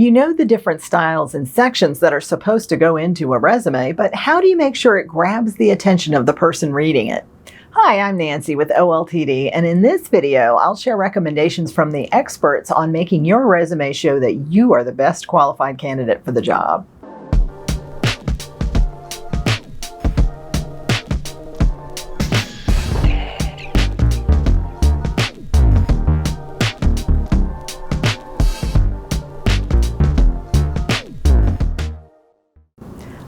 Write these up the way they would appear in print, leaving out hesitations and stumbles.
You know the different styles and sections that are supposed to go into a resume, but how do you make sure it grabs the attention of the person reading it? Hi, I'm Nancy with OLTD, and in this video, I'll share recommendations from the experts on making your resume show that you are the best qualified candidate for the job.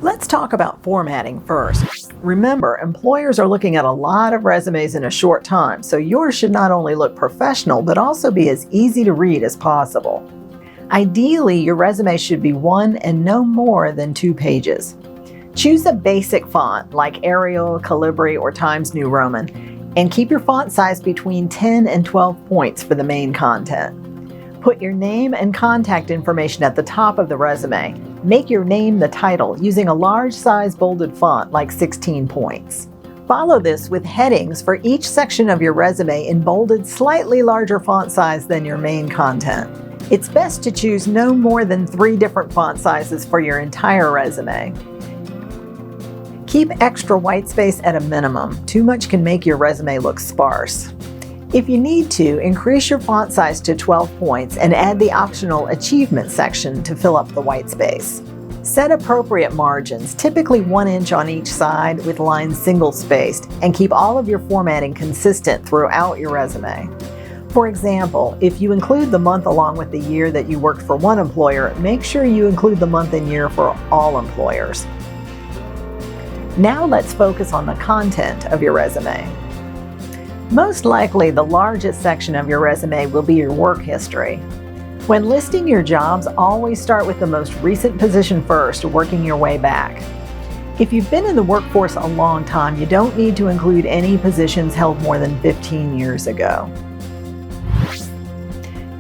Let's talk about formatting first. Remember, employers are looking at a lot of resumes in a short time, so yours should not only look professional, but also be as easy to read as possible. Ideally, your resume should be 1 and no more than 2 pages. Choose a basic font like Arial, Calibri, or Times New Roman, and keep your font size between 10 and 12 points for the main content. Put your name and contact information at the top of the resume. Make your name the title using a large size bolded font like 16 points. Follow this with headings for each section of your resume in bolded, slightly larger font size than your main content. It's best to choose no more than 3 different font sizes for your entire resume. Keep extra white space at a minimum. Too much can make your resume look sparse. If you need to, increase your font size to 12 points and add the optional achievement section to fill up the white space. Set appropriate margins, typically 1 inch on each side with lines single-spaced, and keep all of your formatting consistent throughout your resume. For example, if you include the month along with the year that you worked for one employer, make sure you include the month and year for all employers. Now let's focus on the content of your resume. Most likely, the largest section of your resume will be your work history. When listing your jobs, always start with the most recent position first, working your way back. If you've been in the workforce a long time, you don't need to include any positions held more than 15 years ago.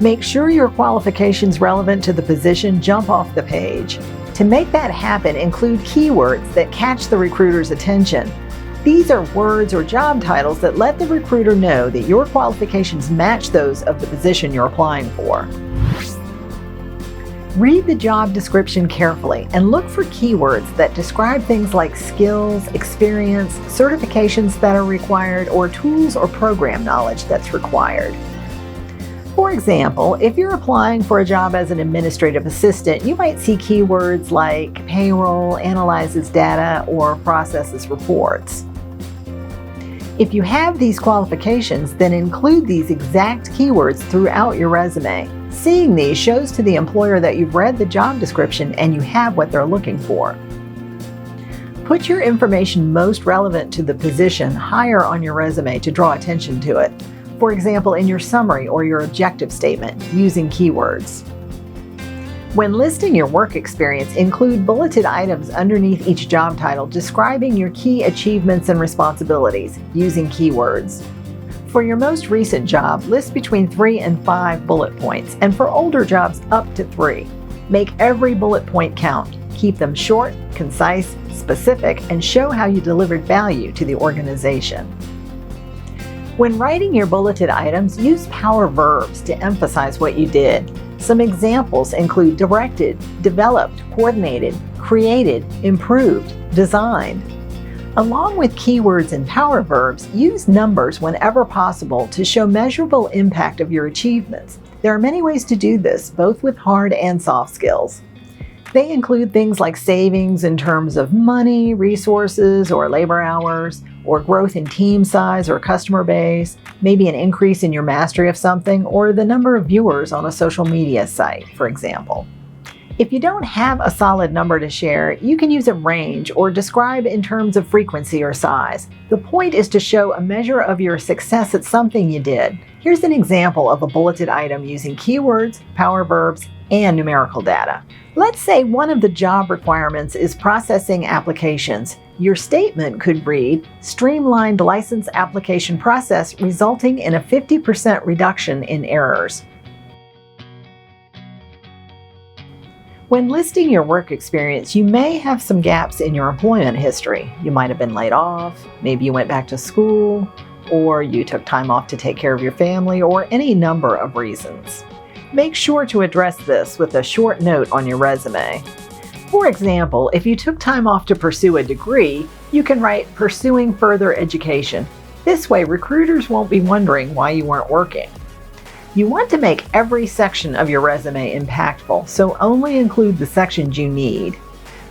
Make sure your qualifications relevant to the position jump off the page. To make that happen, include keywords that catch the recruiter's attention. These are words or job titles that let the recruiter know that your qualifications match those of the position you're applying for. Read the job description carefully and look for keywords that describe things like skills, experience, certifications that are required, or tools or program knowledge that's required. For example, if you're applying for a job as an administrative assistant, you might see keywords like payroll, analyzes data, or processes reports. If you have these qualifications, then include these exact keywords throughout your resume. Seeing these shows to the employer that you've read the job description and you have what they're looking for. Put your information most relevant to the position higher on your resume to draw attention to it. For example, in your summary or your objective statement, using keywords. When listing your work experience, include bulleted items underneath each job title describing your key achievements and responsibilities, using keywords. For your most recent job, list between 3 and 5 bullet points, and for older jobs, up to 3. Make every bullet point count. Keep them short, concise, specific, and show how you delivered value to the organization. When writing your bulleted items, use power verbs to emphasize what you did. Some examples include directed, developed, coordinated, created, improved, designed. Along with keywords and power verbs, use numbers whenever possible to show measurable impact of your achievements. There are many ways to do this, both with hard and soft skills. They include things like savings in terms of money, resources, or labor hours, or growth in team size or customer base, maybe an increase in your mastery of something, or the number of viewers on a social media site, for example. If you don't have a solid number to share, you can use a range or describe in terms of frequency or size. The point is to show a measure of your success at something you did. Here's an example of a bulleted item using keywords, power verbs, and numerical data. Let's say one of the job requirements is processing applications. Your statement could read, streamlined license application process resulting in a 50% reduction in errors. When listing your work experience, you may have some gaps in your employment history. You might have been laid off, maybe you went back to school, or you took time off to take care of your family, or any number of reasons. Make sure to address this with a short note on your resume. For example, if you took time off to pursue a degree, you can write "pursuing further education." This way, recruiters won't be wondering why you weren't working. You want to make every section of your resume impactful, so only include the sections you need.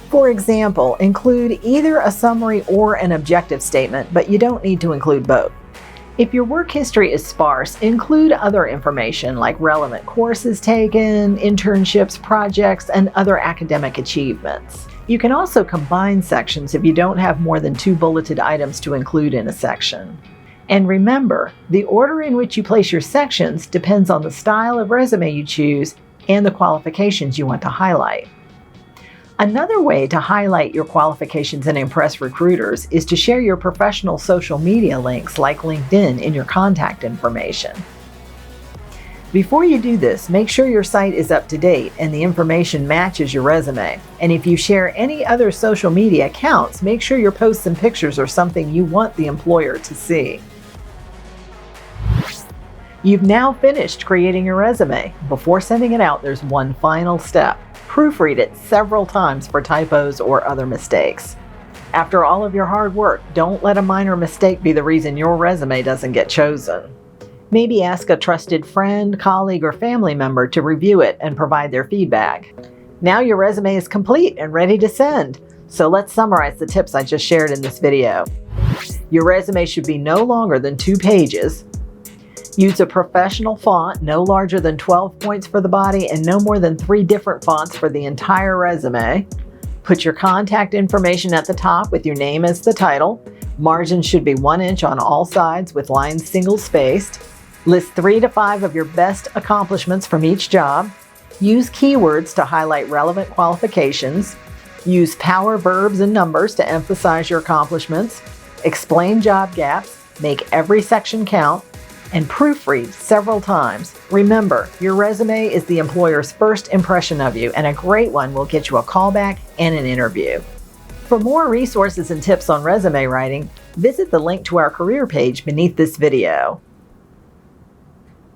For example, include either a summary or an objective statement, but you don't need to include both. If your work history is sparse, include other information like relevant courses taken, internships, projects, and other academic achievements. You can also combine sections if you don't have more than 2 bulleted items to include in a section. And remember, the order in which you place your sections depends on the style of resume you choose and the qualifications you want to highlight. Another way to highlight your qualifications and impress recruiters is to share your professional social media links like LinkedIn in your contact information. Before you do this, make sure your site is up to date and the information matches your resume. And if you share any other social media accounts, make sure your posts and pictures are something you want the employer to see. You've now finished creating your resume. Before sending it out, there's one final step. Proofread it several times for typos or other mistakes. After all of your hard work, don't let a minor mistake be the reason your resume doesn't get chosen. Maybe ask a trusted friend, colleague, or family member to review it and provide their feedback. Now your resume is complete and ready to send. So let's summarize the tips I just shared in this video. Your resume should be no longer than 2 pages. Use a professional font, no larger than 12 points for the body and no more than 3 different fonts for the entire resume. Put your contact information at the top with your name as the title. Margins should be 1 inch on all sides with lines single-spaced. List 3 to 5 of your best accomplishments from each job. Use keywords to highlight relevant qualifications. Use power verbs and numbers to emphasize your accomplishments. Explain job gaps. Make every section count. And proofread several times. Remember, your resume is the employer's first impression of you, and a great one will get you a callback and an interview. For more resources and tips on resume writing, visit the link to our career page beneath this video.